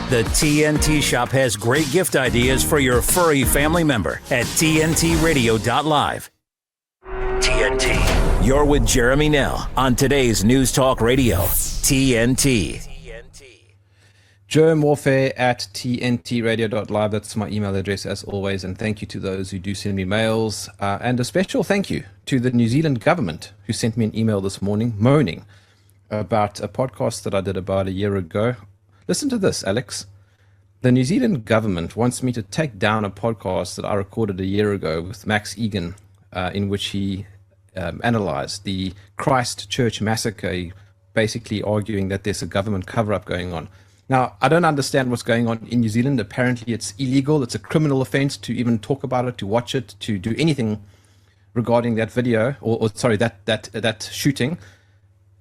The TNT Shop has great gift ideas for your furry family member at tntradio.live. TNT. You're with Jeremy Nell on today's News Talk Radio, TNT. Jerm Warfare at tntradio.live. That's my email address as always. And thank you to those who do send me mails. And a special thank you to the New Zealand government who sent me an email this morning moaning about a podcast that I did about a year ago. Listen to this, Alex. The New Zealand government wants me to take down a podcast that I recorded a year ago with Max Egan, in which he analyzed the Christchurch massacre, basically arguing that there's a government cover-up going on. Now, I don't understand what's going on in New Zealand. Apparently, it's illegal. It's a criminal offense to even talk about it, to watch it, to do anything regarding that video, that shooting.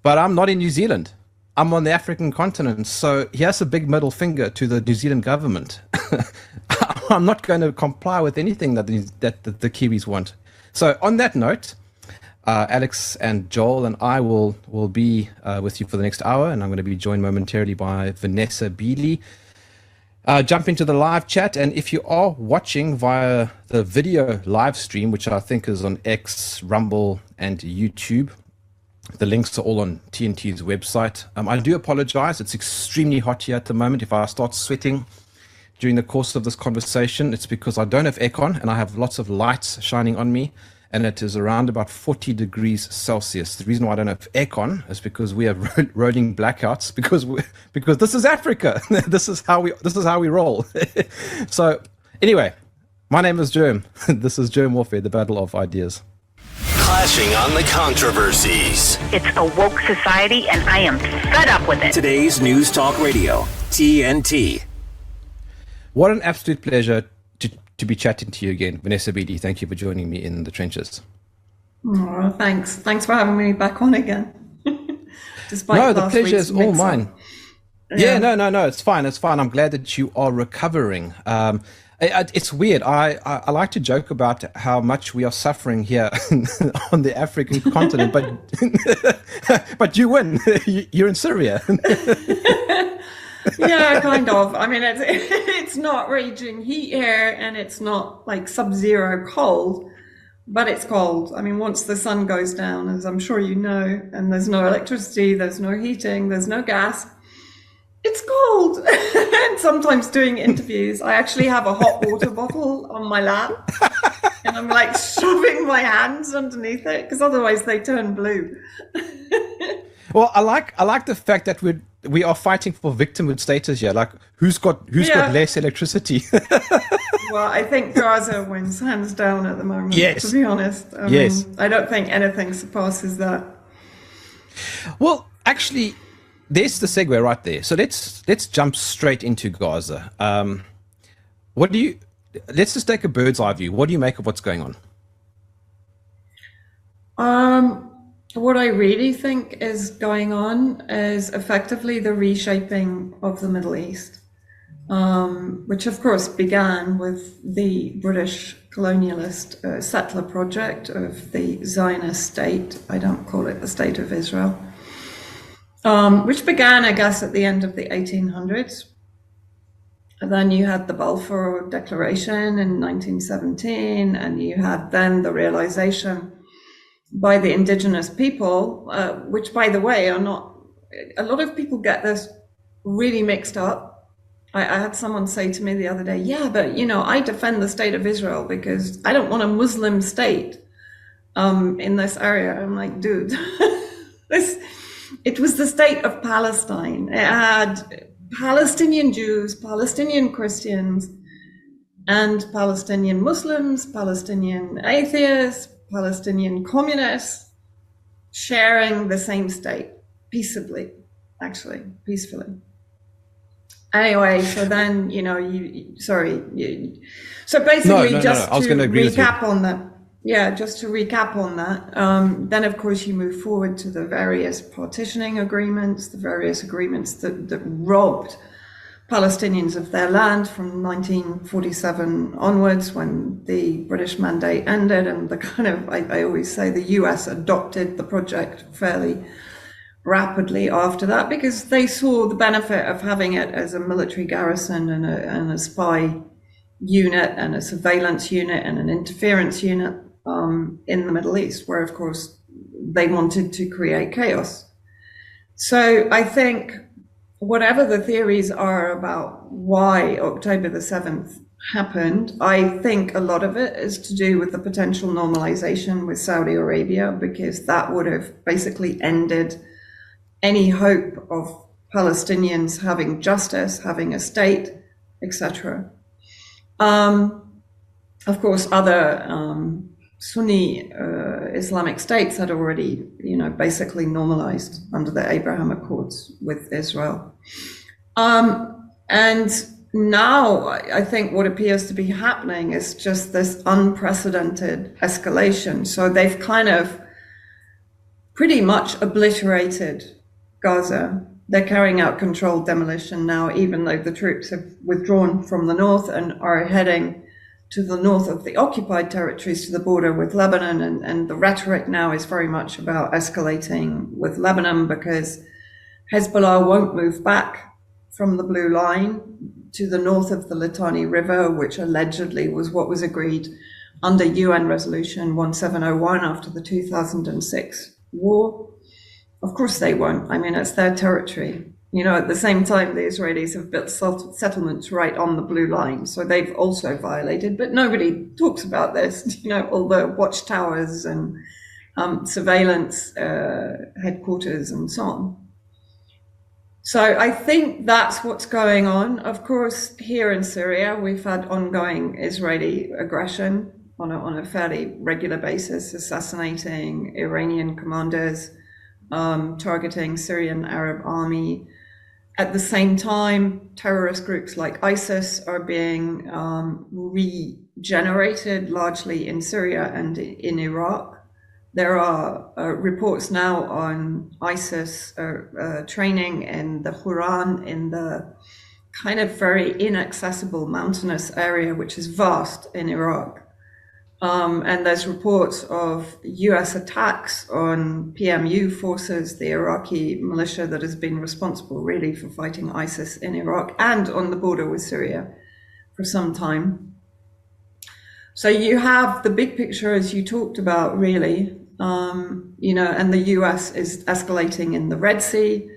But I'm not in New Zealand. I'm on the African continent. So here's a big middle finger to the New Zealand government. I'm not going to comply with anything that the Kiwis want. So on that note, Alex and Joel and I will be with you for the next hour, and I'm going to be joined momentarily by Vanessa Beeley. Jump into the live chat, and if you are watching via the video live stream, which I think is on X, Rumble, and YouTube, the links are all on TNT's website. I do apologize. It's extremely hot here at the moment. If I start sweating during the course of this conversation, it's because I don't have aircon and I have lots of lights shining on me. And it is around about 40 degrees Celsius. The reason why I don't have aircon is because we have rolling blackouts because this is Africa. this is how we roll. So anyway, my name is Jerm. This is Jerm Warfare, the battle of ideas. Clashing on the controversies. It's a woke society, and I am fed up with it. Today's News Talk Radio, TNT. What an absolute pleasure to be chatting to you again. Vanessa Beeley, thank you for joining me in the trenches. Oh, thanks. Thanks for having me back on again. Despite the pleasure is all mine. Yeah, no, it's fine. I'm glad that you are recovering. It's weird. I like to joke about how much we are suffering here on the African continent, but you win. You're in Syria. Yeah, kind of. I mean, it's not raging heat here, and it's not like sub-zero cold, but it's cold. I mean, once the sun goes down, as I'm sure you know, and there's no electricity, there's no heating, there's no gas, it's cold. And sometimes doing interviews, I actually have a hot water bottle on my lap, and I'm like shoving my hands underneath it because otherwise they turn blue. Well, I like the fact that we are fighting for victimhood status here. Like, who's got less electricity? Well, I think Gaza wins hands down at the moment. Yes. To be honest, I mean, I don't think anything surpasses that. Well, actually, there's the segue right there. So let's jump straight into Gaza. Let's just take a bird's eye view. What do you make of what's going on? What I really think is going on is effectively the reshaping of the Middle East, which of course began with the British colonialist settler project of the Zionist state. I don't call it the State of Israel, which began, I guess, at the end of the 1800s. And then you had the Balfour Declaration in 1917, and you had then the realization by the indigenous people, which, by the way, are not, a lot of people get this really mixed up. I had someone say to me the other day, yeah, but I defend the State of Israel because I don't want a Muslim state in this area. I'm like, dude, it was the state of Palestine. It had Palestinian Jews, Palestinian Christians, and Palestinian Muslims, Palestinian atheists, Palestinian communists sharing the same state peacefully. Anyway, so then, so basically to recap on that. Yeah, just to recap on that. Then, of course, you move forward to the various partitioning agreements, the various agreements that robbed Palestinians of their land from 1947 onwards, when the British mandate ended, and the kind of, I always say, the US adopted the project fairly rapidly after that, because they saw the benefit of having it as a military garrison and a spy unit and a surveillance unit and an interference unit in the Middle East, where, of course, they wanted to create chaos. So I think whatever the theories are about why October the 7th happened, I think a lot of it is to do with the potential normalization with Saudi Arabia, because that would have basically ended any hope of Palestinians having justice, having a state, etc. Of course, other Sunni Islamic states had already, basically normalized under the Abraham Accords with Israel. And now I think what appears to be happening is just this unprecedented escalation. So they've kind of pretty much obliterated Gaza. They're carrying out controlled demolition now, even though the troops have withdrawn from the north and are heading to the north of the occupied territories, to the border with Lebanon. And the rhetoric now is very much about escalating with Lebanon, because Hezbollah won't move back from the blue line to the north of the Litani River, which allegedly was what was agreed under UN Resolution 1701 after the 2006 war. Of course they won't. I mean, it's their territory. At the same time, the Israelis have built settlements right on the blue line. So they've also violated, but nobody talks about this, all the watchtowers and surveillance headquarters and so on. So I think that's what's going on. Of course, here in Syria, we've had ongoing Israeli aggression on a fairly regular basis, assassinating Iranian commanders, targeting Syrian Arab army. At the same time, terrorist groups like ISIS are being regenerated largely in Syria and in Iraq. There are reports now on ISIS training in the Huran, in the kind of very inaccessible mountainous area, which is vast in Iraq. And there's reports of US attacks on PMU forces, the Iraqi militia that has been responsible really for fighting ISIS in Iraq and on the border with Syria for some time. So you have the big picture, as you talked about, really, and the US is escalating in the Red Sea.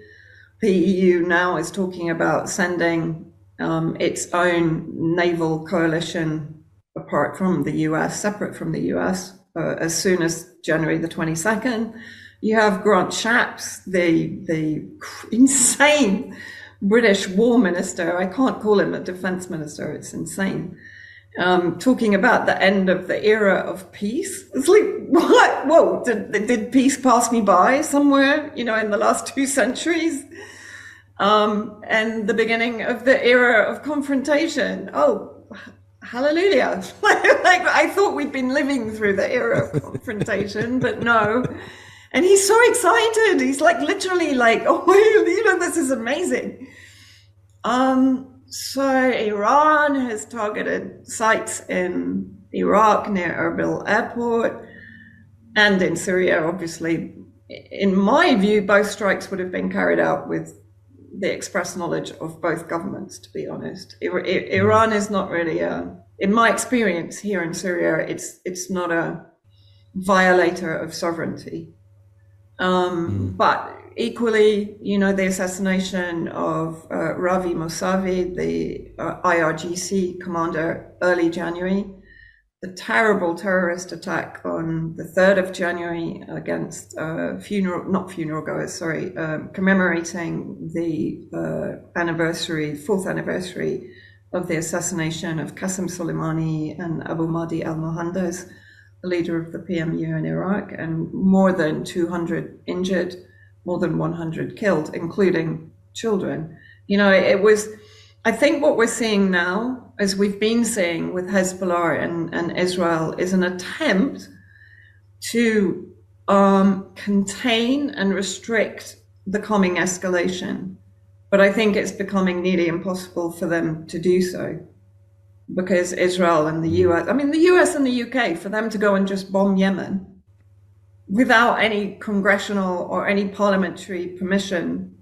The EU now is talking about sending its own naval coalition apart from the US, separate from the US, as soon as January the 22nd. You have Grant Shapps, the insane British war minister. I can't call him a defense minister, it's insane. Talking about the end of the era of peace. It's like, what? Whoa, did peace pass me by somewhere, in the last 2 centuries? And the beginning of the era of confrontation. Oh, hallelujah. Like, I thought we'd been living through the era of confrontation, but no. And he's so excited. He's like literally like, oh, this is amazing. So Iran has targeted sites in Iraq near Erbil airport and in Syria, obviously. In my view, both strikes would have been carried out with the express knowledge of both governments, to be honest. Iran is not really in my experience here in Syria, it's not a violator of sovereignty. But equally, the assassination of Ravi Mousavi, the IRGC commander, early January, the terrible terrorist attack on the 3rd of January against commemorating the 4th anniversary of the assassination of Qasem Soleimani and Abu Mahdi al-Mohandes, the leader of the PMU in Iraq, and more than 200 injured, more than 100 killed, including children. It was, I think what we're seeing now, as we've been seeing with Hezbollah and Israel, is an attempt to contain and restrict the coming escalation. But I think it's becoming nearly impossible for them to do so, because Israel and the US, the US and the UK, for them to go and just bomb Yemen, without any congressional or any parliamentary permission.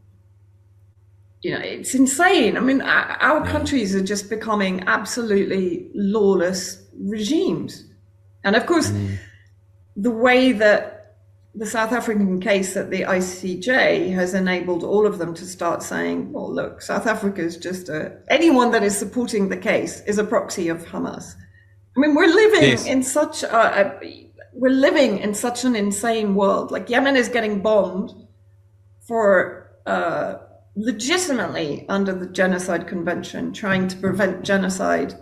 It's insane. I mean, our countries are just becoming absolutely lawless regimes. And of course, the way that the South African case at the ICJ has enabled all of them to start saying, well, look, South Africa is just anyone that is supporting the case is a proxy of Hamas. I mean, we're living in such an insane world. Like, Yemen is getting bombed for legitimately under the Genocide Convention, trying to prevent genocide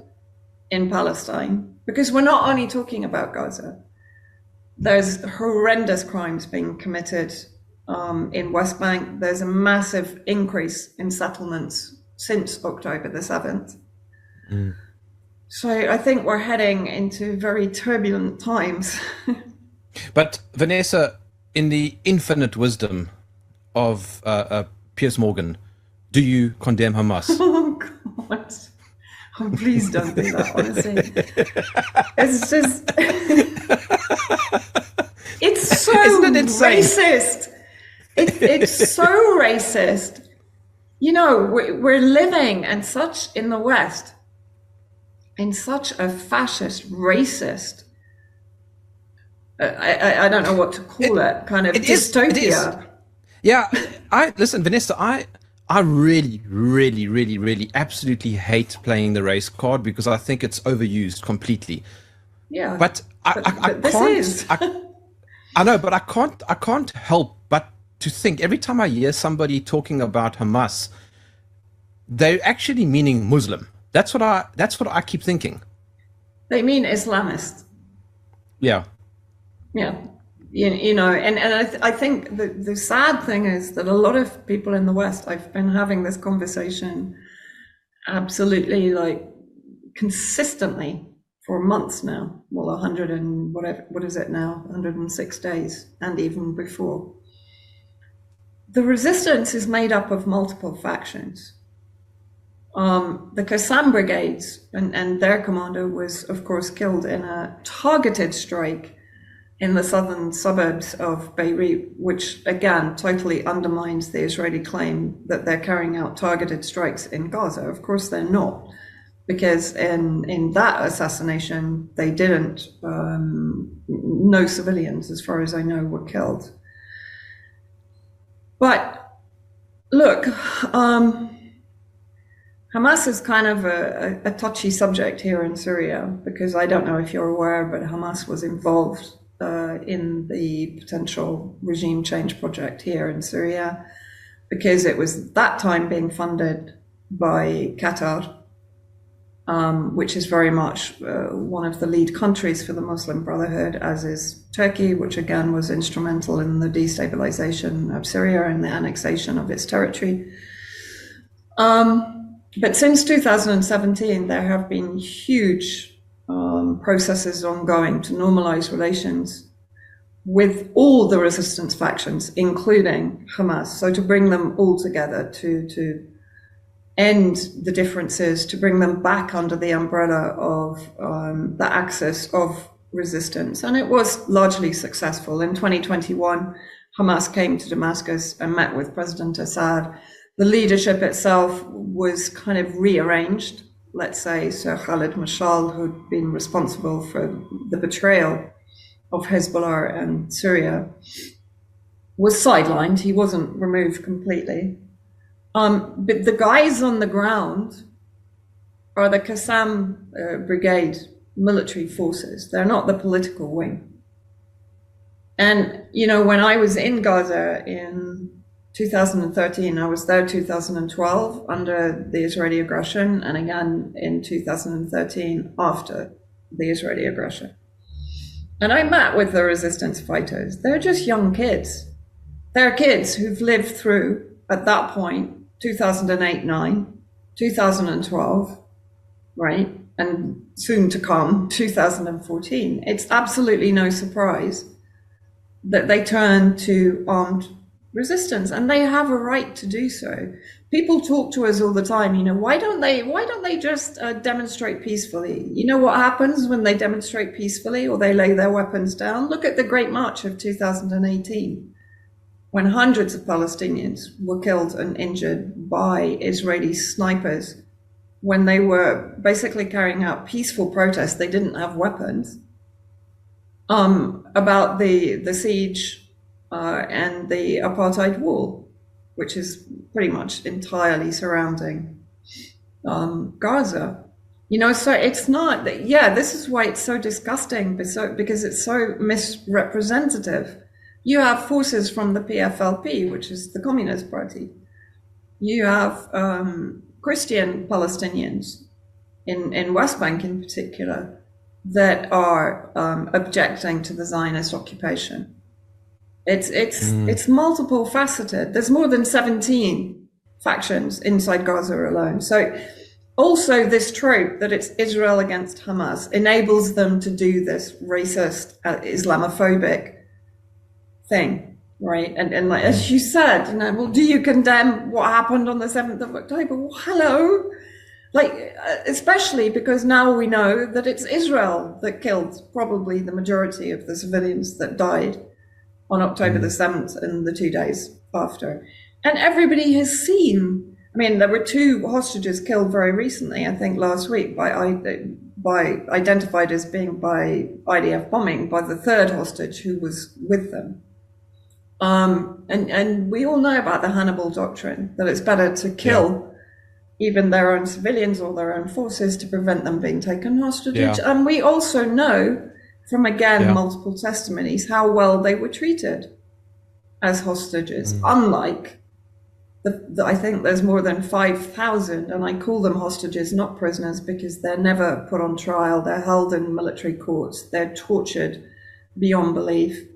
in Palestine, because we're not only talking about Gaza. There's horrendous crimes being committed in West Bank. There's a massive increase in settlements since October the 7th. So I think we're heading into very turbulent times. But Vanessa, in the infinite wisdom of Piers Morgan, do you condemn Hamas? Oh, God. Oh, please don't do that, honestly. It's just... it's so racist. It's so racist. We're living in the West, in such a fascist, racist, I don't know what to call it, kind of dystopia. Yeah, listen, Vanessa, I really, really, really, really absolutely hate playing the race card because I think it's overused completely. Yeah. But I can't. I know, but I can't help but to think every time I hear somebody talking about Hamas, they're actually meaning Muslim. That's what I keep thinking. They mean Islamist. Yeah. Yeah. I think the sad thing is that a lot of people in the West, I've been having this conversation absolutely consistently for months now. Well, 100 and whatever, what is it now? 106 days, and even before. The resistance is made up of multiple factions. The Qassam brigades and their commander was, of course, killed in a targeted strike in the southern suburbs of Beirut, which again totally undermines the Israeli claim that they're carrying out targeted strikes in Gaza. Of course they're not, because in that assassination they didn't, no civilians, as far as I know, were killed. But look, Hamas is kind of a touchy subject here in Syria, because I don't know if you're aware, but Hamas was involved in the potential regime change project here in Syria, because it was at that time being funded by Qatar, which is very much one of the lead countries for the Muslim Brotherhood, as is Turkey, which again was instrumental in the destabilization of Syria and the annexation of its territory. But since 2017, there have been huge processes ongoing to normalize relations with all the resistance factions, including Hamas. So to bring them all together, to end the differences, to bring them back under the umbrella of the axis of resistance. And it was largely successful. In 2021, Hamas came to Damascus and met with President Assad. The leadership itself was kind of rearranged. Let's say Sir Khalid Mashal, who'd been responsible for the betrayal of Hezbollah and Syria, was sidelined. He wasn't removed completely. But the guys on the ground are the Qassam Brigade military forces. They're not the political wing. And, when I was in Gaza in 2013, I was there 2012 under the Israeli aggression, and again in 2013 after the Israeli aggression. And I met with the resistance fighters. They're just young kids. They're kids who've lived through, at that point, 2008-9, 2012, right? And soon to come, 2014. It's absolutely no surprise that they turn to armed resistance, and they have a right to do so. People talk to us all the time, why don't they just demonstrate peacefully? You know what happens when they demonstrate peacefully or they lay their weapons down? Look at the Great March of 2018, when hundreds of Palestinians were killed and injured by Israeli snipers when they were basically carrying out peaceful protests. They didn't have weapons, about the siege and the apartheid wall, which is pretty much entirely surrounding Gaza. So it's not, this is why it's so disgusting, because it's so misrepresentative. You have forces from the PFLP, which is the Communist Party. You have Christian Palestinians in West Bank in particular that are objecting to the Zionist occupation. It's multiple faceted. There's more than 17 factions inside Gaza alone. So also this trope that it's Israel against Hamas enables them to do this racist, Islamophobic thing, right? And like, as you said, well, do you condemn what happened on the 7th of October? Well, hello. Like, especially because now we know that it's Israel that killed probably the majority of the civilians that died on October the 7th and the 2 days after. And everybody has seen, there were 2 hostages killed very recently, I think last week, by identified as being by IDF bombing, by the 3rd hostage who was with them. And we all know about the Hannibal doctrine, that it's better to kill even their own civilians or their own forces to prevent them being taken hostage. Yeah. And we also know from, again, multiple testimonies how well they were treated as hostages, unlike I think there's more than 5,000, and I call them hostages, not prisoners, because they're never put on trial. They're held in military courts. They're tortured beyond belief.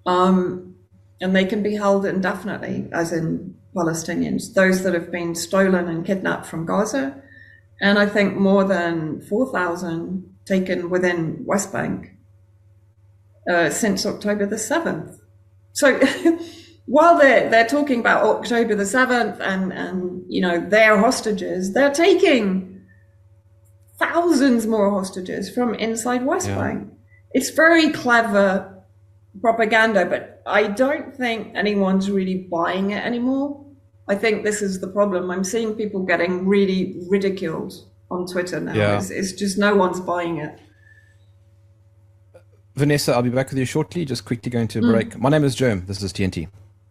And they can be held indefinitely, as in Palestinians, those that have been stolen and kidnapped from Gaza, and I think more than 4,000 taken within West Bank since October the 7th. So while they're talking about October the 7th and their hostages, they're taking thousands more hostages from inside West Bank. It's very clever propaganda, but I don't think anyone's really buying it anymore. I think this is the problem. I'm seeing people getting really ridiculed on Twitter now. Yeah. It's just no one's buying it. Vanessa, I'll be back with you shortly. Just quickly going to a break. My name is Jerm. This is TNT.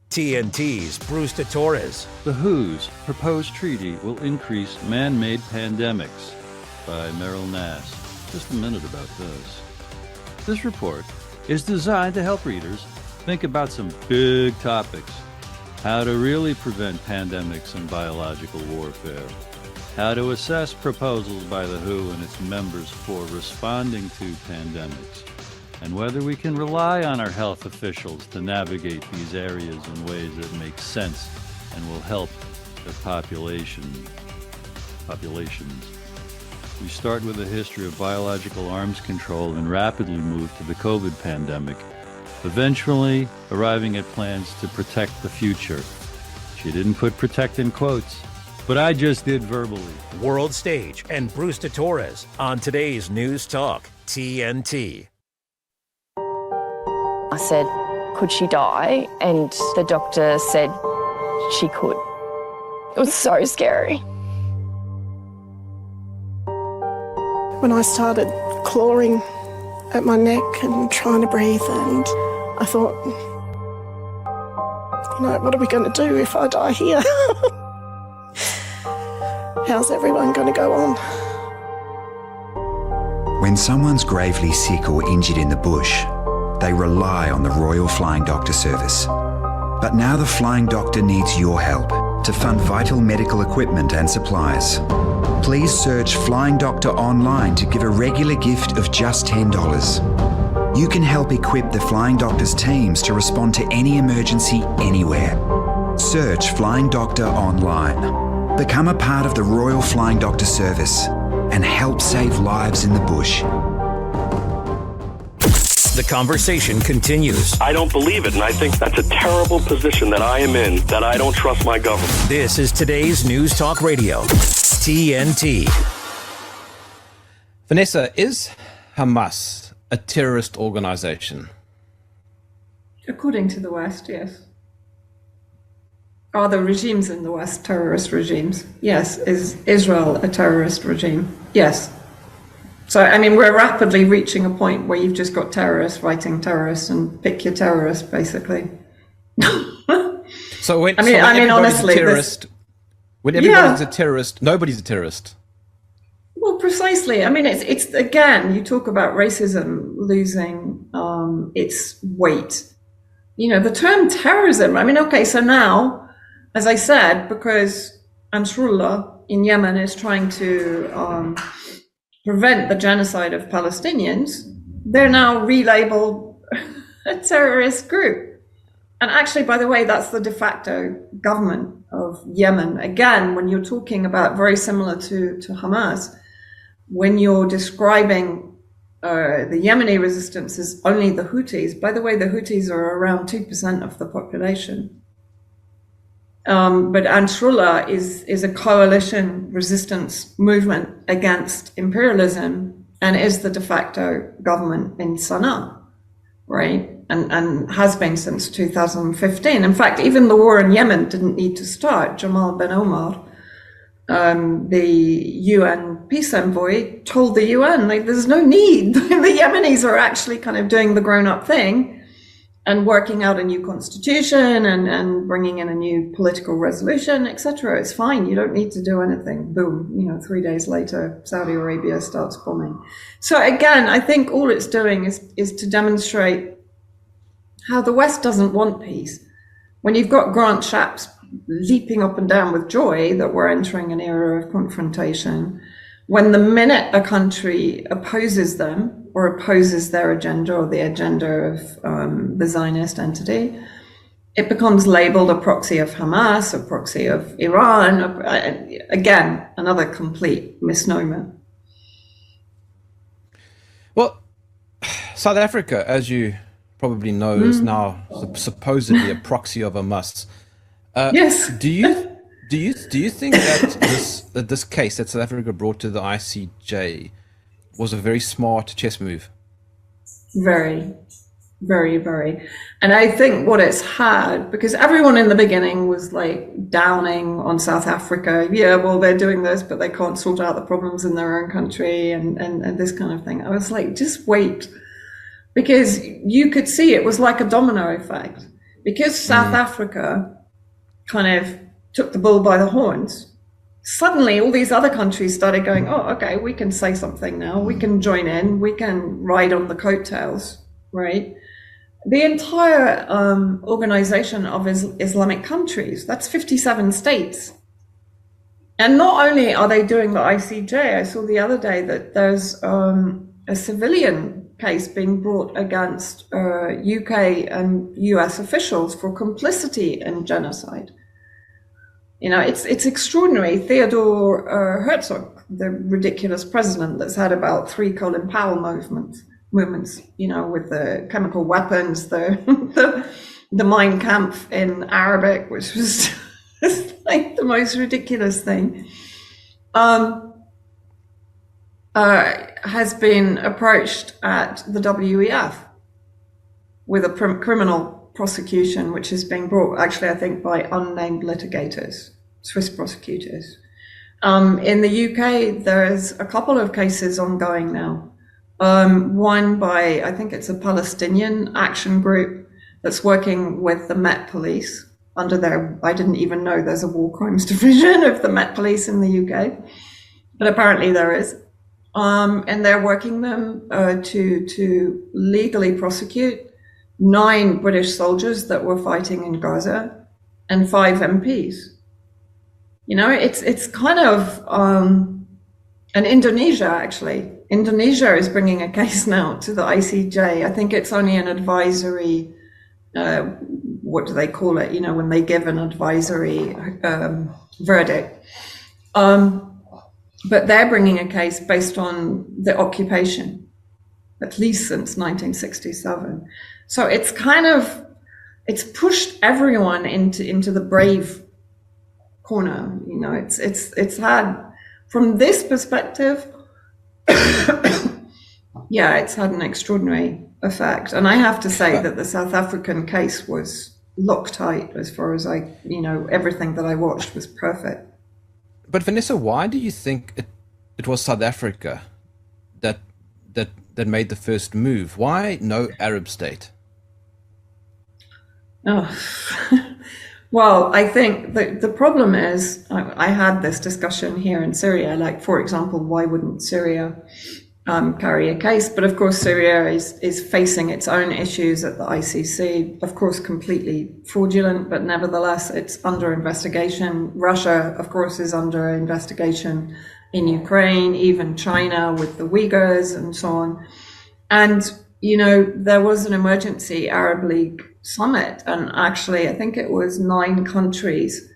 TNT's Bruce Torres. The WHO's proposed treaty will increase man-made pandemics, by Meryl Nass. Just a minute about this. This report is designed to help readers think about some big topics. How to really prevent pandemics and biological warfare. How to assess proposals by the WHO and its members for responding to pandemics. And whether we can rely on our health officials to navigate these areas in ways that make sense and will help the populations. We start with a history of biological arms control and rapidly move to the COVID pandemic, eventually arriving at plans to protect the future. She didn't put protect in quotes, but I just did verbally. World Stage and Bruce Torres on today's News Talk, TNT. I said, could she die? And the doctor said she could. It was so scary. When I started clawing at my neck and trying to breathe, and I thought, what are we going to do if I die here? How's everyone going to go on? When someone's gravely sick or injured in the bush, they rely on the Royal Flying Doctor Service. But now the Flying Doctor needs your help to fund vital medical equipment and supplies. Please search Flying Doctor online to give a regular gift of just $10. You can help equip the Flying Doctor's teams to respond to any emergency anywhere. Search Flying Doctor online. Become a part of the Royal Flying Doctor Service and help save lives in the bush. The conversation continues. I don't believe it, and I think that's a terrible position that I am in, that I don't trust my government. This is today's News Talk Radio, TNT. Vanessa, is Hamas a terrorist organization? According to the West, yes. Are the regimes in the West terrorist regimes? Yes. Is Israel a terrorist regime? Yes. So, I mean, we're rapidly reaching a point where you've just got terrorists fighting terrorists and pick your terrorist, basically. So when honestly, a terrorist, when everybody's a terrorist, nobody's a terrorist. Well, precisely. I mean, it's again, you talk about racism losing its weight. You know, the term terrorism, I mean, okay, so now, as I said, because Ansarullah in Yemen is trying to prevent the genocide of Palestinians, they're now relabeled a terrorist group. And actually, by the way, that's the de facto government of Yemen. Again, when you're talking about, very similar to Hamas, when you're describing the Yemeni resistance as only the Houthis, by the way, the Houthis are around 2% of the population. But Ansarullah is a coalition resistance movement against imperialism and is the de facto government in Sana'a, right? And has been since 2015. In fact, even the war in Yemen didn't need to start. Jamal Ben Omar, the UN peace envoy, told the UN, like, there's no need. The Yemenis are actually kind of doing the grown-up thing and working out a new constitution and bringing in a new political resolution, etc. It's fine. You don't need to do anything. Boom, 3 days later, Saudi Arabia starts bombing. So again, I think all it's doing is to demonstrate how the West doesn't want peace. When you've got Grant Shapps leaping up and down with joy that we're entering an era of confrontation, when the minute a country opposes them or opposes their agenda or the agenda of the Zionist entity, it becomes labeled a proxy of Hamas, a proxy of Iran. Again, another complete misnomer. Well, South Africa, as you probably know, is now supposedly a proxy of Hamas. Yes. Do you think that this case that South Africa brought to the ICJ was a very smart chess move? Very, very, very. And I think what it's had, because everyone in the beginning was like downing on South Africa. Yeah, well, they're doing this, but they can't sort out the problems in their own country and this kind of thing. I was like, just wait. Because you could see it was like a domino effect. Because South Africa kind of took the bull by the horns, suddenly all these other countries started going, oh, okay, we can say something now. We can join in. We can ride on the coattails, right? The entire organization of Islamic countries, that's 57 states. And not only are they doing the ICJ, I saw the other day that there's a civilian case being brought against UK and US officials for complicity in genocide. It's extraordinary. Theodore Herzog, the ridiculous president that's had about 3 Colin Powell movements, with the chemical weapons, the Mein Kampf in Arabic, which was like the most ridiculous thing, has been approached at the WEF with a criminal prosecution, which is being brought, actually, I think, by unnamed litigators, Swiss prosecutors. In the UK, there's a couple of cases ongoing now. One by, I think it's a Palestinian action group that's working with the Met Police under their, I didn't even know there's a war crimes division of the Met Police in the UK, but apparently there is. And they're working them to legally prosecute 9 British soldiers that were fighting in Gaza and 5 MPs. It's kind of, and Indonesia, actually. Indonesia is bringing a case now to the ICJ. I think it's only an advisory, what do they call it? When they give an advisory verdict. But they're bringing a case based on the occupation. at least since 1967. So it's pushed everyone into the brave corner. You know, it's had, from this perspective, yeah, it's had an extraordinary effect. And I have to say that the South African case was Loctite as far as everything that I watched was perfect. But Vanessa, why do you think it was South Africa that made the first move? Why no Arab state? Oh, well, I think the problem is, I had this discussion here in Syria, like, for example, why wouldn't Syria carry a case? But of course, Syria is facing its own issues at the ICC, of course, completely fraudulent, but nevertheless, it's under investigation. Russia, of course, is under investigation in Ukraine, even China with the Uyghurs and so on. And, there was an emergency Arab League summit, and actually, I think it was 9 countries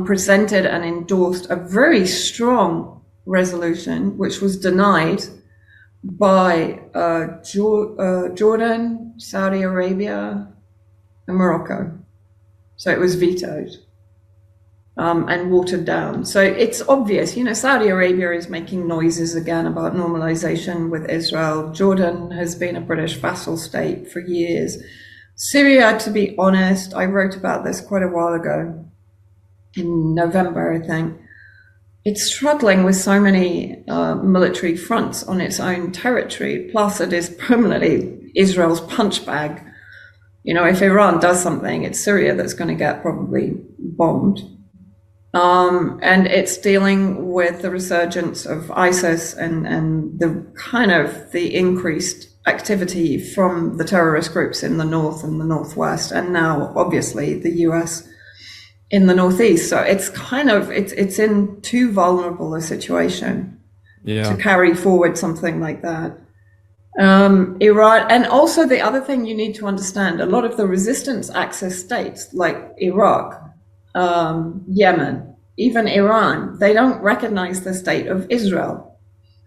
presented and endorsed a very strong resolution, which was denied by Jordan, Saudi Arabia, and Morocco. So it was vetoed and watered down. So it's obvious, Saudi Arabia is making noises again about normalization with Israel. Jordan has been a British vassal state for years. Syria, to be honest, I wrote about this quite a while ago, in November, I think. It's struggling with so many military fronts on its own territory, plus it is permanently Israel's punch bag. If Iran does something, it's Syria that's going to get probably bombed. And it's dealing with the resurgence of ISIS and the increased activity from the terrorist groups in the north and the northwest, and now obviously the US in the northeast. So it's it's in too vulnerable a situation to carry forward something like that. Iran, and also the other thing you need to understand, a lot of the resistance axis states like Iraq, Yemen, even Iran, they don't recognize the state of Israel.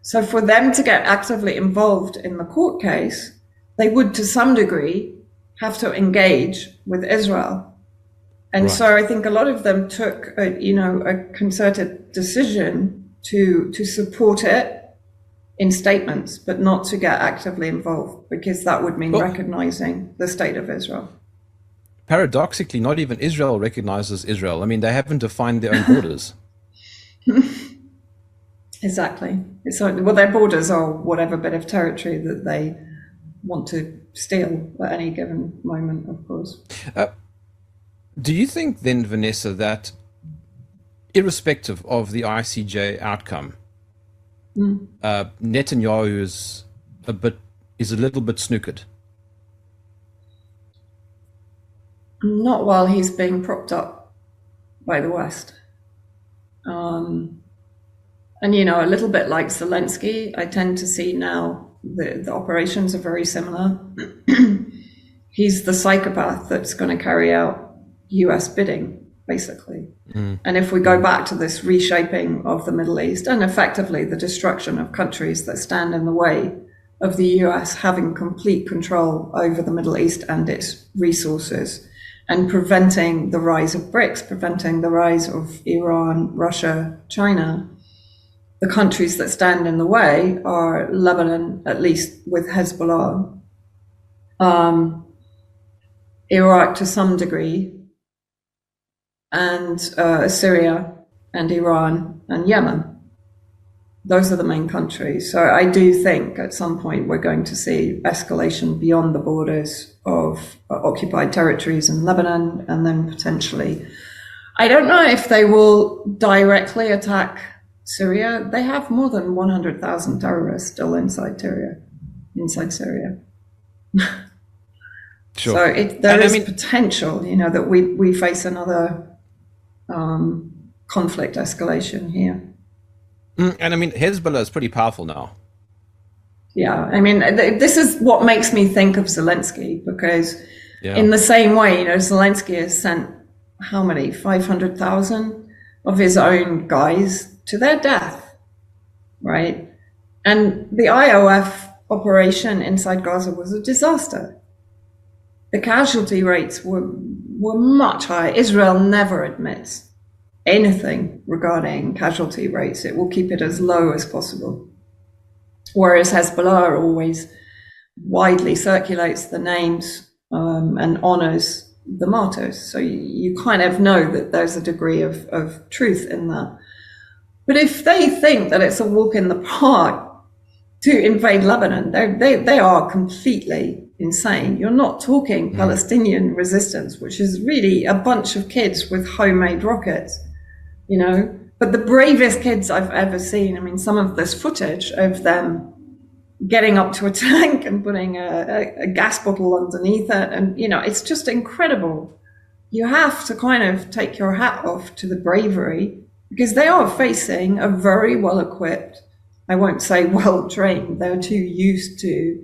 So for them to get actively involved in the court case, they would to some degree have to engage with Israel. And so I think a lot of them took a concerted decision to support it in statements, but not to get actively involved, because that would mean recognizing the state of Israel. Paradoxically, not even Israel recognizes Israel. I mean, they haven't defined their own borders. Exactly. Well, their borders are whatever bit of territory that they want to steal at any given moment, of course. Do you think then, Vanessa, that irrespective of the ICJ outcome, Netanyahu is a little bit snookered? Not while he's being propped up by the West. And, a little bit like Zelensky, I tend to see now the operations are very similar. He's the psychopath that's going to carry out US bidding, basically. And if we go back to this reshaping of the Middle East and effectively the destruction of countries that stand in the way of the US having complete control over the Middle East and its resources, and preventing the rise of BRICS, preventing the rise of Iran, Russia, China, the countries that stand in the way are Lebanon, at least with Hezbollah, Iraq to some degree, and Syria and Iran and Yemen. Those are the main countries. So I do think at some point we're going to see escalation beyond the borders of occupied territories in Lebanon, and then potentially, I don't know if they will directly attack Syria. They have more than 100,000 terrorists still inside Syria. Sure. So there is potential, that we face another conflict escalation here. And Hezbollah is pretty powerful now. Yeah, this is what makes me think of Zelensky, because in the same way, Zelensky has sent how many, 500,000 of his own guys to their death, right? And the IOF operation inside Gaza was a disaster. The casualty rates were much higher. Israel never admits anything regarding casualty rates. It will keep it as low as possible. Whereas Hezbollah always widely circulates the names and honors the martyrs. So you kind of know that there's a degree of truth in that. But if they think that it's a walk in the park to invade Lebanon, they are completely insane. You're not talking Palestinian resistance, which is really a bunch of kids with homemade rockets, But the bravest kids I've ever seen, I mean, some of this footage of them getting up to a tank and putting a gas bottle underneath it, and, it's just incredible. You have to kind of take your hat off to the bravery, because they are facing a very well-equipped, I won't say well-trained, they're too used to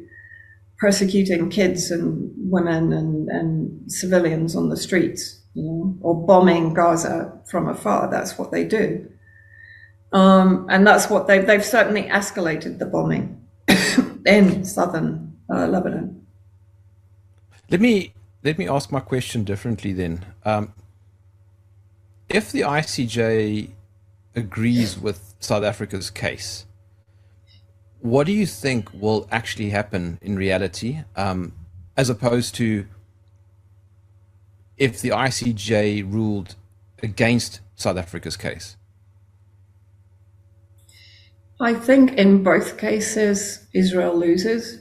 persecuting kids and women and civilians on the streets, or bombing Gaza from afar. That's what they do. And that's what they've certainly escalated the bombing in southern Lebanon. Let me ask my question differently then. If the ICJ agrees with South Africa's case, what do you think will actually happen in reality, as opposed to if the ICJ ruled against South Africa's case? I think in both cases, Israel loses.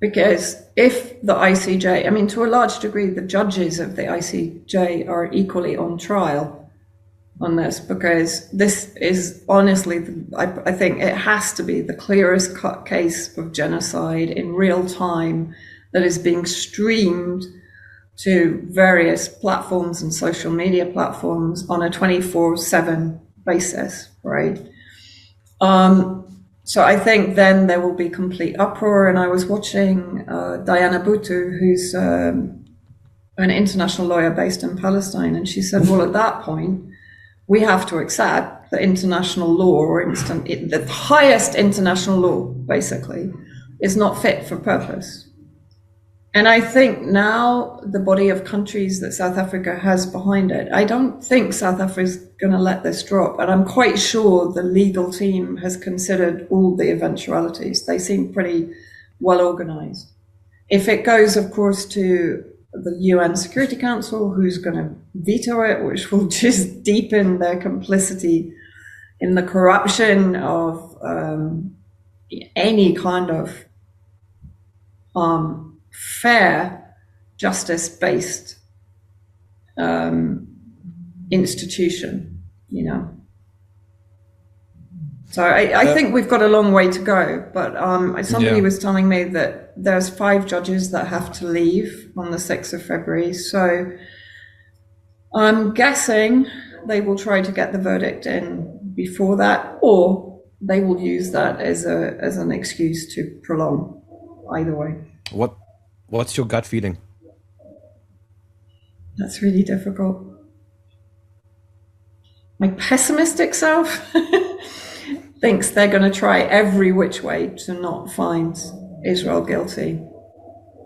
Because if the ICJ, I mean, to a large degree, the judges of the ICJ are equally on trial on this, because this is honestly, I think it has to be the clearest cut case of genocide in real time that is being streamed to various platforms and social media platforms on a 24/7 basis, right? So I think then there will be complete uproar. And I was watching Diana Boutou, who's an international lawyer based in Palestine, and she said, well, at that point, we have to accept that international law, or the highest international law, basically, is not fit for purpose. And I think now the body of countries that South Africa has behind it, I don't think South Africa is going to let this drop. And I'm quite sure the legal team has considered all the eventualities. They seem pretty well organized. If it goes, of course, to the UN Security Council, who's going to veto it, which will just deepen their complicity in the corruption of any kind of fair, justice-based institution, So I think we've got a long way to go, but somebody was telling me that there's 5 judges that have to leave on the 6th of February. So I'm guessing they will try to get the verdict in before that, or they will use that as an excuse to prolong. Either way. What's your gut feeling? That's really difficult. My pessimistic self thinks they're going to try every which way to not find Israel guilty,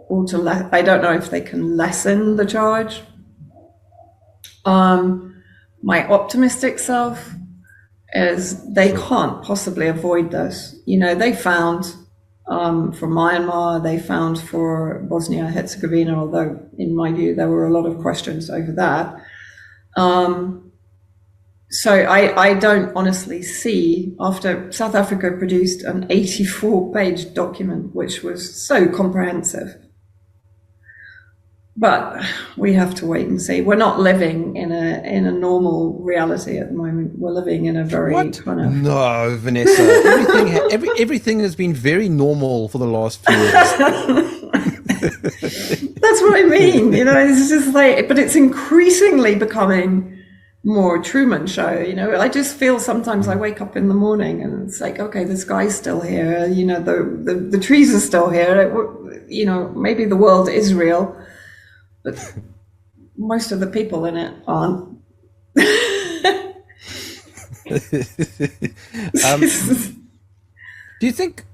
or I don't know if they can lessen the charge. My optimistic self is they can't possibly avoid this. They found for Myanmar, they found for Bosnia-Herzegovina, although in my view there were a lot of questions over that. So I don't honestly see, after South Africa produced an 84-page document, which was so comprehensive. But we have to wait and see. We're not living in a normal reality at the moment. We're living in a very kind of... No, Vanessa. Everything has been very normal for the last few years. That's what I mean. It's just like, but it's increasingly becoming more Truman Show. I just feel sometimes I wake up in the morning and it's like, okay, the sky's still here. The trees are still here. Maybe the world is real. But most of the people in it aren't. Do you think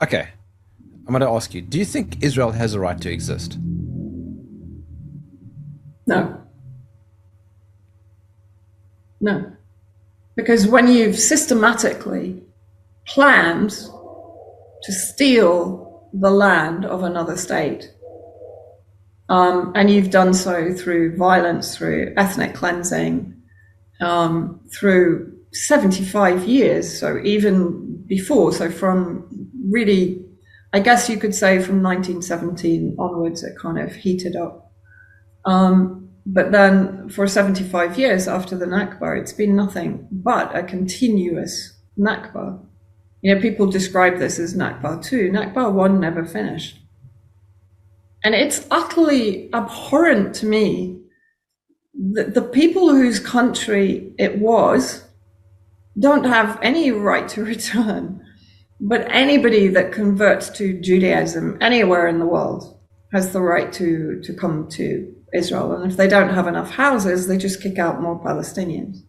Okay, I'm going to ask you, do you think Israel has a right to exist? No. No. Because when you've systematically planned to steal the land of another state, and you've done so through violence, through ethnic cleansing, through 75 years, so even before, so from really, I guess you could say from 1917 onwards, it kind of heated up. But then for 75 years after the Nakba, it's been nothing but a continuous Nakba. You know, people describe this as Nakba 2. Nakba 1 never finished. And it's utterly abhorrent to me that the people whose country it was don't have any right to return. But anybody that converts to Judaism anywhere in the world has the right to come to Israel. And if they don't have enough houses, they just kick out more Palestinians.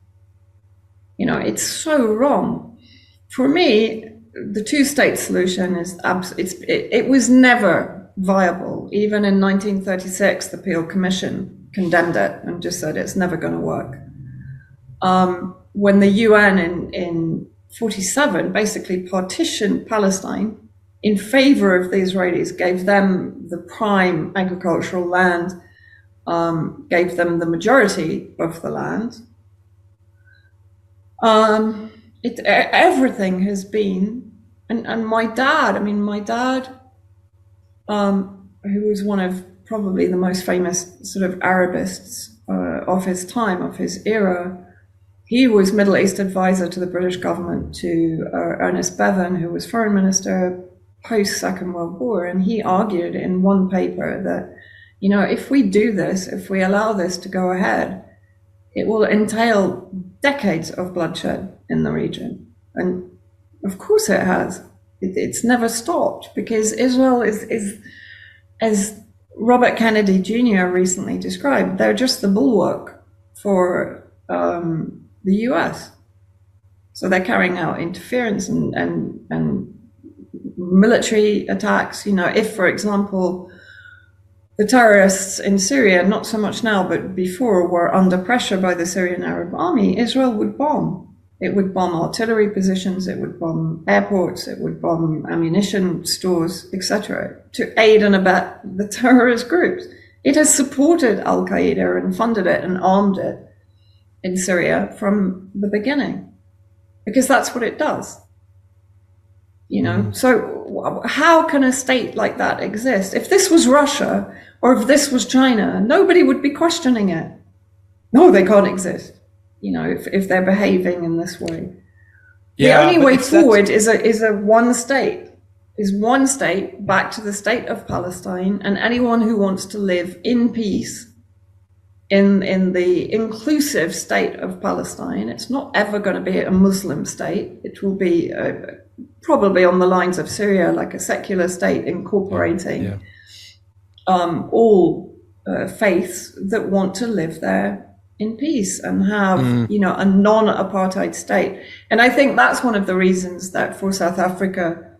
You know, it's so wrong. For me, the two-state solution is it was never viable. Even in 1936, the Peel Commission condemned it and just said it's never going to work. When the UN in 47 basically partitioned Palestine in favor of the Israelis, gave them the prime agricultural land, gave them the majority of the land. Everything has been, and my dad, who was one of probably the most famous sort of Arabists of his time, of his era, he was Middle East advisor to the British government, to Ernest Bevin, who was foreign minister post Second World War. And he argued in one paper that, you know, if we do this, if we allow this to go ahead, it will entail decades of bloodshed in the region. And of course it has. It's never stopped, because Israel is, as Robert Kennedy Jr. recently described, they're just the bulwark for the US. So they're carrying out interference and military attacks. You know, if, for example, the terrorists in Syria, not so much now, but before, were under pressure by the Syrian Arab Army, Israel would bomb. It would bomb artillery positions, it would bomb airports, it would bomb ammunition stores, etc., to aid and abet the terrorist groups. It has supported Al-Qaeda and funded it and armed it in Syria from the beginning, because that's what it does. You know, so how can a state like that exist? If this was Russia or if this was China, nobody would be questioning it. No, they can't exist. You know, if they're behaving in this way. Yeah, the only way forward is a one state back to the state of Palestine, and anyone who wants to live in peace in the inclusive state of Palestine. It's not ever going to be a Muslim state. It will be probably on the lines of Syria, like a secular state incorporating all faiths that want to live there in peace and have, you know, a non-apartheid state. And I think that's one of the reasons that for South Africa,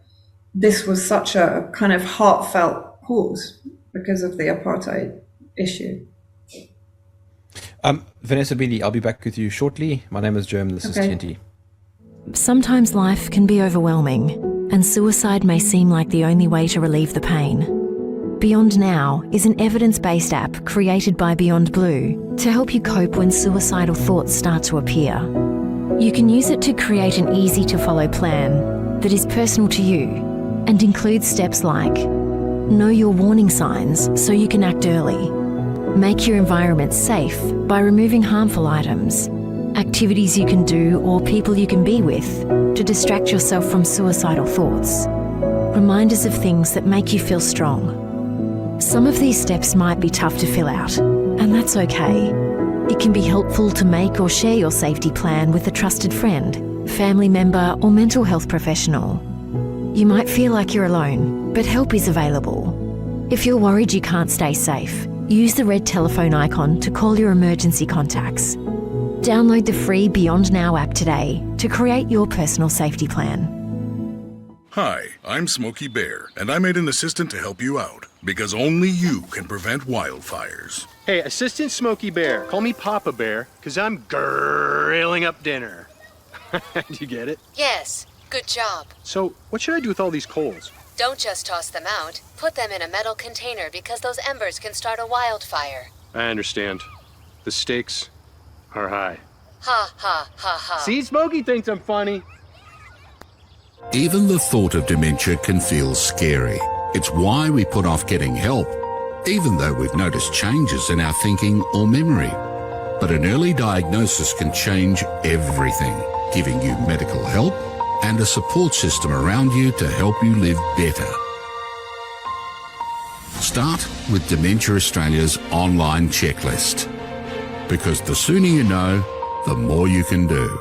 this was such a kind of heartfelt cause, because of the apartheid issue. Vanessa Beeley, I'll be back with you shortly. My name is Jerm, this is TNT. Sometimes life can be overwhelming, and suicide may seem like the only way to relieve the pain. Beyond Now is an evidence-based app created by Beyond Blue to help you cope when suicidal thoughts start to appear. You can use it to create an easy-to-follow plan that is personal to you and includes steps like know your warning signs so you can act early, make your environment safe by removing harmful items, activities you can do or people you can be with to distract yourself from suicidal thoughts, reminders of things that make you feel strong. Some of these steps might be tough to fill out, and that's okay. It can be helpful to make or share your safety plan with a trusted friend, family member, or mental health professional. You might feel like you're alone, but help is available. If you're worried you can't stay safe, use the red telephone icon to call your emergency contacts. Download the free Beyond Now app today to create your personal safety plan. Hi, I'm Smokey Bear, and I made an assistant to help you out, because only you can prevent wildfires. Hey, Assistant Smokey Bear. Call me Papa Bear, because I'm grilling up dinner. Do you get it? Yes, good job. So, what should I do with all these coals? Don't just toss them out. Put them in a metal container because those embers can start a wildfire. I understand. The stakes are high. Ha ha ha ha. See, Smokey thinks I'm funny. Even the thought of dementia can feel scary. It's why we put off getting help, even though we've noticed changes in our thinking or memory. But an early diagnosis can change everything, giving you medical help and a support system around you to help you live better. Start with Dementia Australia's online checklist, because the sooner you know, the more you can do.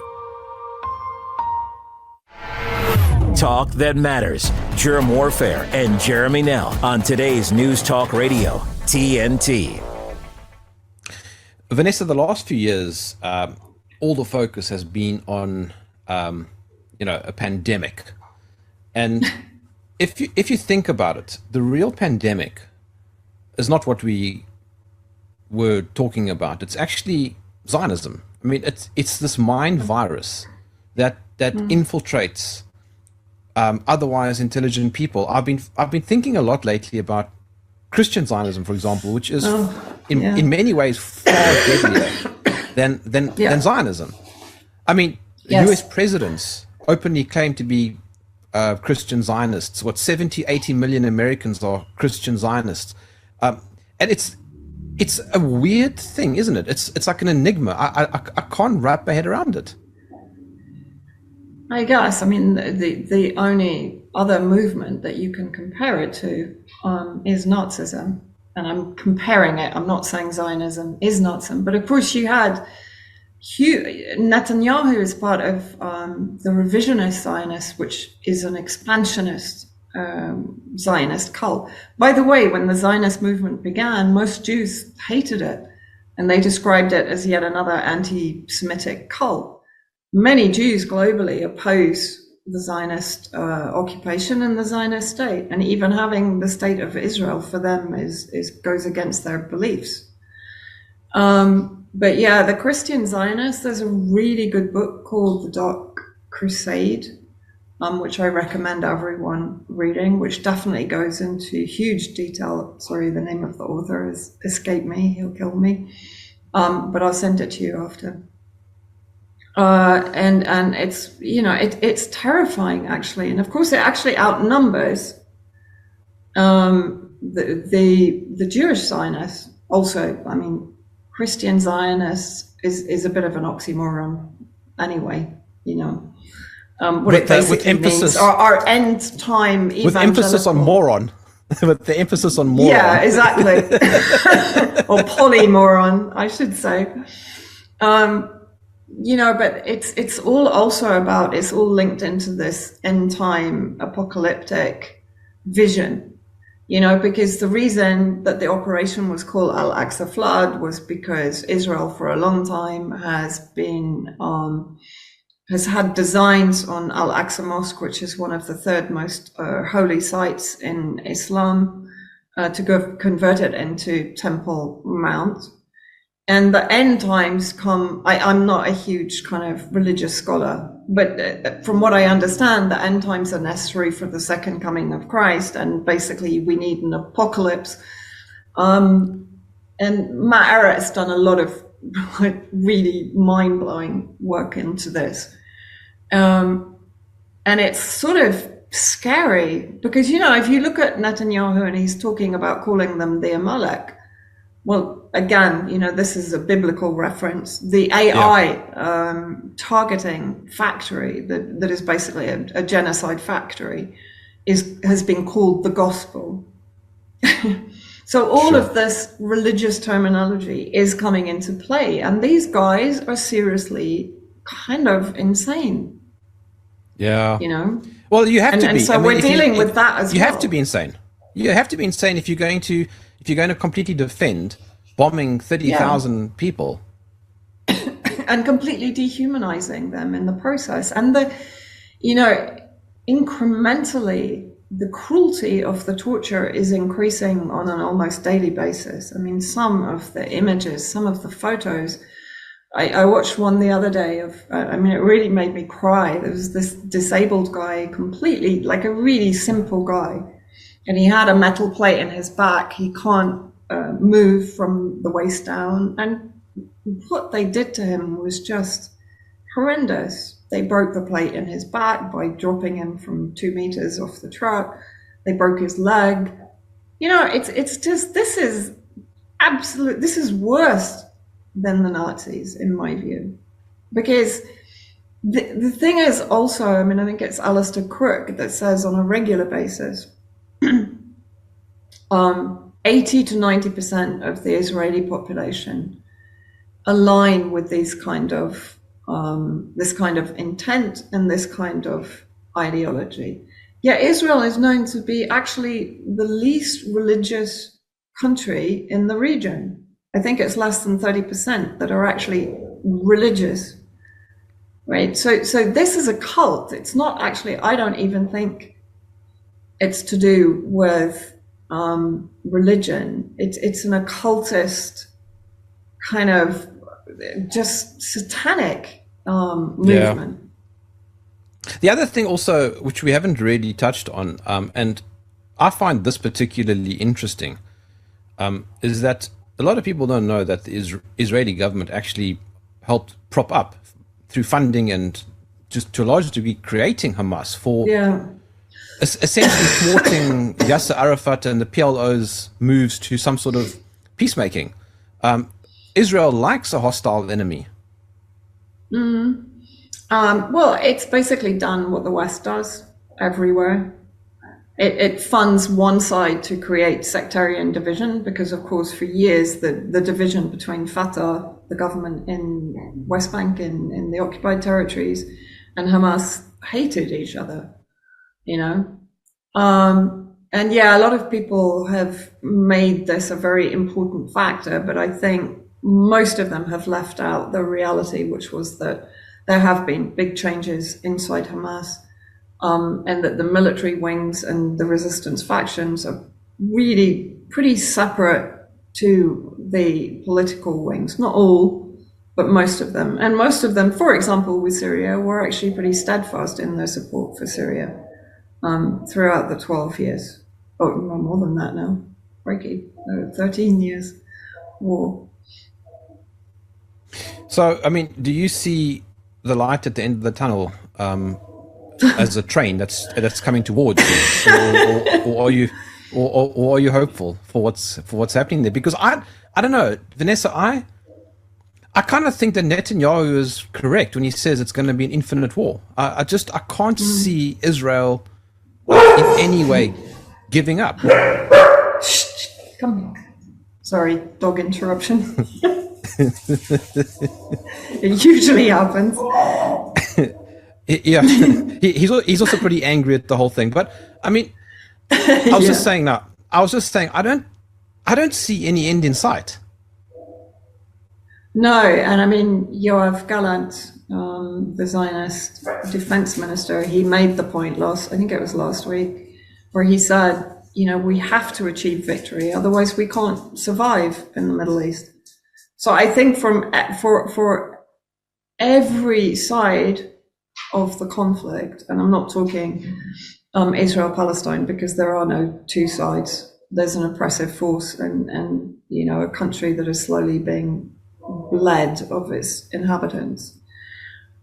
Talk that matters. Jerm Warfare and Jeremy Nell on today's News Talk Radio, TNT. Vanessa, the last few years, all the focus has been on, a pandemic. And if you think about it, the real pandemic is not what we were talking about. It's actually Zionism. I mean, it's this mind virus that infiltrates otherwise intelligent people. I've been thinking a lot lately about Christian Zionism, for example, which is in many ways far deadlier than Zionism. I mean, US presidents openly claim to be Christian Zionists. 70-80 million Americans are Christian Zionists, and it's a weird thing, isn't it? It's like an enigma. I can't wrap my head around it. I guess. I mean, the only other movement that you can compare it to is Nazism. And I'm comparing it. I'm not saying Zionism is Nazism. But of course, you had Netanyahu is part of the revisionist Zionists, which is an expansionist Zionist cult. By the way, when the Zionist movement began, most Jews hated it. And they described it as yet another anti-Semitic cult. Many Jews globally oppose the Zionist occupation and the Zionist state, and even having the state of Israel for them goes against their beliefs. But yeah, the Christian Zionists, there's a really good book called The Dark Crusade, which I recommend everyone reading, which definitely goes into huge detail. Sorry, the name of the author has escaped me, he'll kill me. But I'll send it to you after. And it's, it's terrifying actually. And of course it actually outnumbers the Jewish Zionists also. I mean, Christian Zionists is a bit of an oxymoron anyway, what it basically means are end time evangelical. With emphasis on moron. With the emphasis on moron. Yeah, exactly. Or polymoron, I should say. But it's all also about, it's all linked into this end time apocalyptic vision, because the reason that the operation was called Al-Aqsa Flood was because Israel for a long time has had designs on Al-Aqsa Mosque, which is one of the third most holy sites in Islam, to convert it into Temple Mount. And the end times come, I'm not a huge kind of religious scholar, but from what I understand, the end times are necessary for the second coming of Christ. And basically we need an apocalypse. And Matt Arrett has done a lot of really mind-blowing work into this. And it's sort of scary because, if you look at Netanyahu and he's talking about calling them the Amalek, well, again, this is a biblical reference. The AI targeting factory that is basically a genocide factory has been called the gospel. So all of this religious terminology is coming into play, and these guys are seriously kind of insane. Yeah. Well, you have to be. So we're dealing with that as well. You have to be insane. You have to be insane if you're going to completely defend bombing 30,000 people and completely dehumanizing them in the process. And incrementally, the cruelty of the torture is increasing on an almost daily basis. I mean, some of the images, some of the photos, I watched one the other day of, I mean, it really made me cry. There was this disabled guy, completely, like a really simple guy, and he had a metal plate in his back. He can't move from the waist down. And what they did to him was just horrendous. They broke the plate in his back by dropping him from 2 meters off the truck. They broke his leg. You know, it's just, this is worse than the Nazis, in my view. Because the thing is also, I mean, I think it's Alistair Crook that says on a regular basis, 80 to 90% of the Israeli population align with these kind of this kind of intent and this kind of ideology. Yet Israel is known to be actually the least religious country in the region. I think it's less than 30% that are actually religious, right? So this is a cult. It's not actually, I don't even think it's to do with religion. It's an occultist kind of just satanic movement. Yeah. The other thing also, which we haven't really touched on, and I find this particularly interesting, is that a lot of people don't know that the Israeli government actually helped prop up through funding and just to a large degree creating Hamas for essentially thwarting Yasser Arafat and the PLO's moves to some sort of peacemaking. Israel likes a hostile enemy. Well, it's basically done what the West does everywhere. It funds one side to create sectarian division because, of course, for years, the division between Fatah, the government in West Bank, in the occupied territories, and Hamas hated each other, you know? And yeah, a lot of people have made this a very important factor, but I think most of them have left out the reality, which was that there have been big changes inside Hamas. And that the military wings and the resistance factions are really pretty separate to the political wings. Not all, but most of them. And most of them, for example, with Syria, were actually pretty steadfast in their support for Syria throughout the 12 years. Oh, no, more than that now. Crikey, 13 years war. So, I mean, do you see the light at the end of the tunnel as a train that's coming towards you, or are you hopeful for what's happening there? Because I don't know, Vanessa, I kind of think that Netanyahu is correct when he says it's going to be an infinite war. I can't see Israel in any way giving up. Come here. Sorry, dog interruption. It usually happens. Yeah, he's also pretty angry at the whole thing. But I mean, I was just saying I don't see any end in sight. No, and I mean, Yoav Gallant, the Zionist defense minister, he made the point I think it was last week, where he said, you know, we have to achieve victory, otherwise we can't survive in the Middle East. So I think for every side of the conflict, and I'm not talking Israel-Palestine because there are no two sides. There's an oppressive force and you know, a country that is slowly being bled of its inhabitants.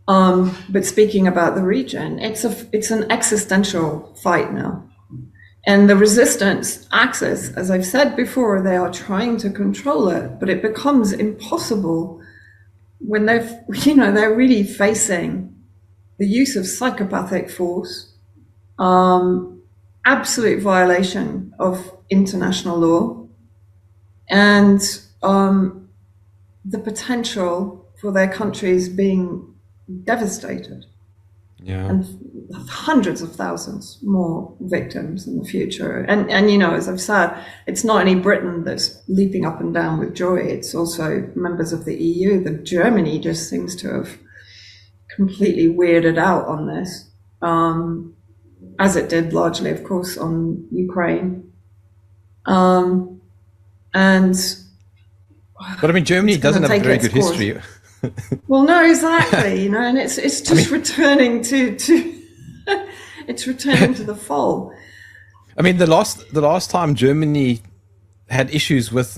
But speaking about the region, it's an existential fight now. And the resistance axis, as I've said before, they are trying to control it, but it becomes impossible when they're really facing the use of psychopathic force, absolute violation of international law, and the potential for their countries being devastated. Yeah. And hundreds of thousands more victims in the future. And you know, as I've said, it's not only Britain that's leaping up and down with joy, it's also members of the EU. The Germany just seems to have completely weirded out on this. as it did largely, of course, on Ukraine. But I mean, Germany doesn't have a very good history. Well, no, exactly. And it's just returning to it's returning to the fold. I mean, the last time Germany had issues with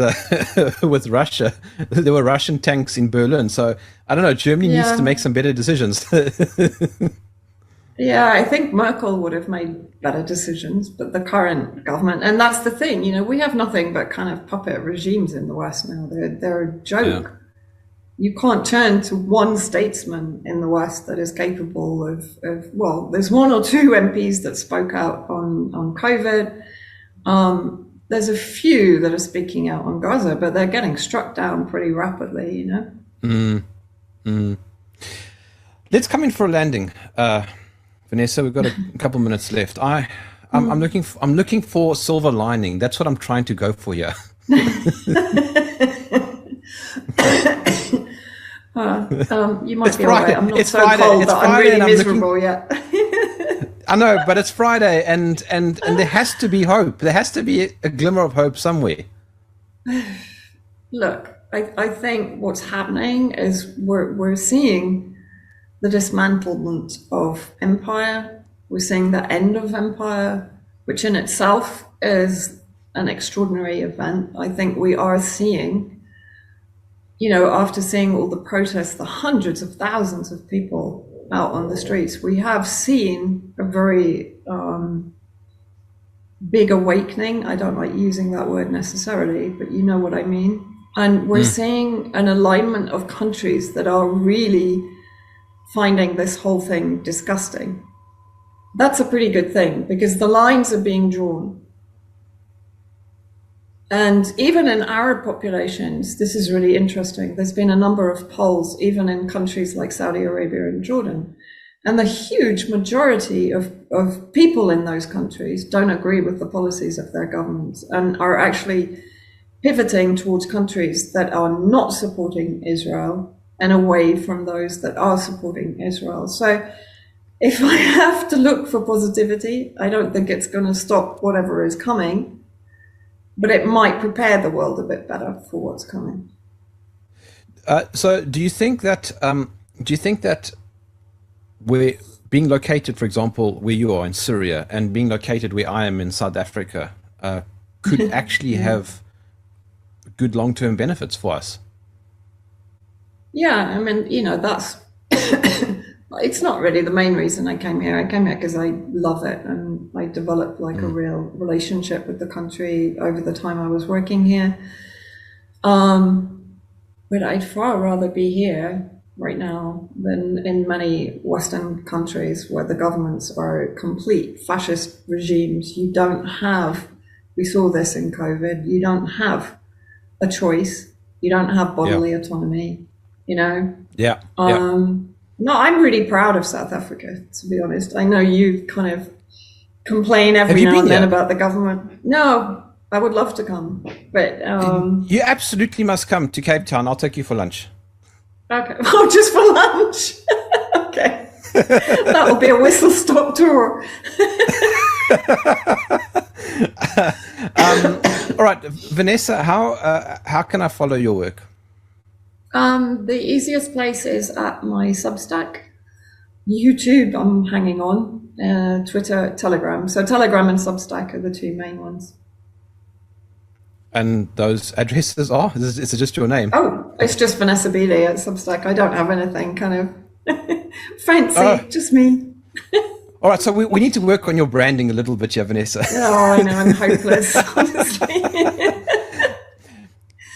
with Russia, there were Russian tanks in Berlin. So I don't know. Germany needs to make some better decisions. Yeah, I think Merkel would have made better decisions, but the current government, and that's the thing, we have nothing but kind of puppet regimes in the West now. They're a joke. Yeah. You can't turn to one statesman in the West that is capable of well, there's one or two MPs that spoke out on COVID. There's a few that are speaking out on Gaza, but they're getting struck down pretty rapidly, Let's come in for a landing. Vanessa, we've got a couple minutes left. I'm looking for silver lining. That's what I'm trying to go for here. You might be all right. I'm not so cold that I'm really miserable yet. I know, but it's Friday, and there has to be hope. There has to be a glimmer of hope somewhere. Look, I think what's happening is we're seeing the dismantlement of empire. We're seeing the end of empire, which in itself is an extraordinary event. I think we are seeing, after seeing all the protests, the hundreds of thousands of people out on the streets, we have seen a very big awakening. I don't like using that word necessarily, but you know what I mean. And we're seeing an alignment of countries that are really finding this whole thing disgusting. That's a pretty good thing, because the lines are being drawn. And even in Arab populations, this is really interesting. There's been a number of polls, even in countries like Saudi Arabia and Jordan. And the huge majority of people in those countries don't agree with the policies of their governments and are actually pivoting towards countries that are not supporting Israel and away from those that are supporting Israel. So if I have to look for positivity, I don't think it's going to stop whatever is coming, but it might prepare the world a bit better for what's coming. So do you think that we're being located, for example, where you are in Syria and being located where I am in South Africa, could actually have good long-term benefits for us? Yeah, I mean, that's, it's not really the main reason I came here. I came here because I love it, and I developed like a real relationship with the country over the time I was working here. But I'd far rather be here right now than in many Western countries where the governments are complete fascist regimes. You don't have, we saw this in COVID, you don't have a choice. You don't have bodily autonomy. Yeah. No, I'm really proud of South Africa, to be honest. I know you kind of complain every now and then about the government. No, I would love to come, but you absolutely must come to Cape Town. I'll take you for lunch. Okay, just for lunch. Okay, that will be a whistle-stop tour. All right, Vanessa, how can I follow your work? The easiest place is at my Substack. YouTube, I'm hanging on. Twitter, Telegram. So Telegram and Substack are the two main ones. And those addresses are? Is it just your name? Oh, it's just Vanessa Beeley at Substack. I don't have anything kind of fancy, just me. All right, so we need to work on your branding a little bit here, Vanessa. Oh, I know, I'm hopeless, honestly.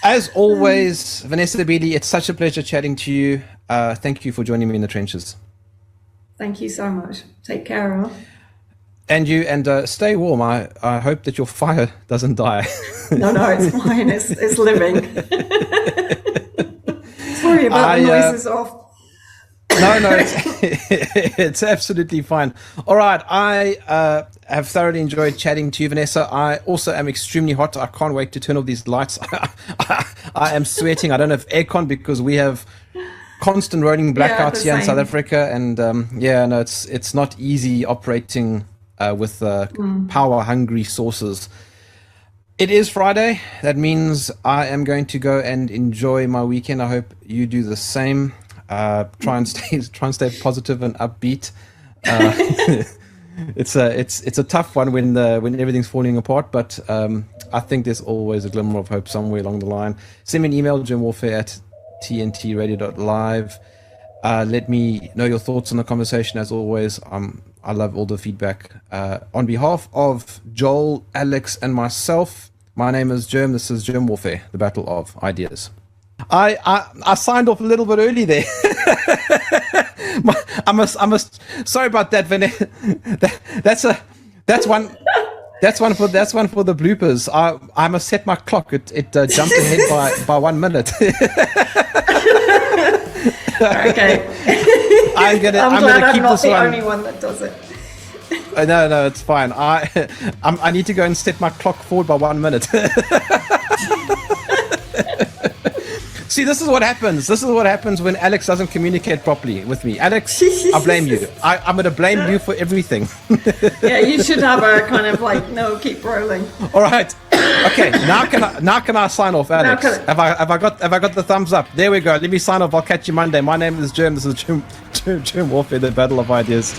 As always, Vanessa Beeley, it's such a pleasure chatting to you. Thank you for joining me in the trenches. Thank you so much. Take care. And you, and stay warm. I hope that your fire doesn't die. No, it's fine. It's living. Sorry about the noises off. No, it's absolutely fine. All right, I have thoroughly enjoyed chatting to you, Vanessa. I also am extremely hot. I can't wait to turn off these lights. I am sweating. I don't have aircon because we have constant rolling blackouts here in South Africa, and it's not easy operating with power-hungry sources. It is Friday. That means I am going to go and enjoy my weekend. I hope you do the same. Try and stay positive and upbeat. It's a tough one when everything's falling apart, but I think there's always a glimmer of hope somewhere along the line. Send me an email, jermwarfare@tntradio.live. Let me know your thoughts on the conversation. As always, I love all the feedback. On behalf of Joel, Alex, and myself, my name is Jerm. This is Jerm Warfare, the Battle of Ideas. I signed off a little bit early there. I must. Sorry about that, Vanessa. That's one for the bloopers. I must set my clock. It jumped ahead by 1 minute. Okay. I'm glad gonna keep I'm not this the one. only one that does it. No, it's fine. I need to go and set my clock forward by 1 minute. See, this is what happens. This is what happens when Alex doesn't communicate properly with me. Alex, I blame you. I'm going to blame you for everything. Yeah, you should have a kind of like, no, keep rolling. All right. Okay. Now can I sign off, Alex? Have I got the thumbs up? There we go. Let me sign off. I'll catch you Monday. My name is Jerm. This is Jerm Warfare, the Battle of Ideas.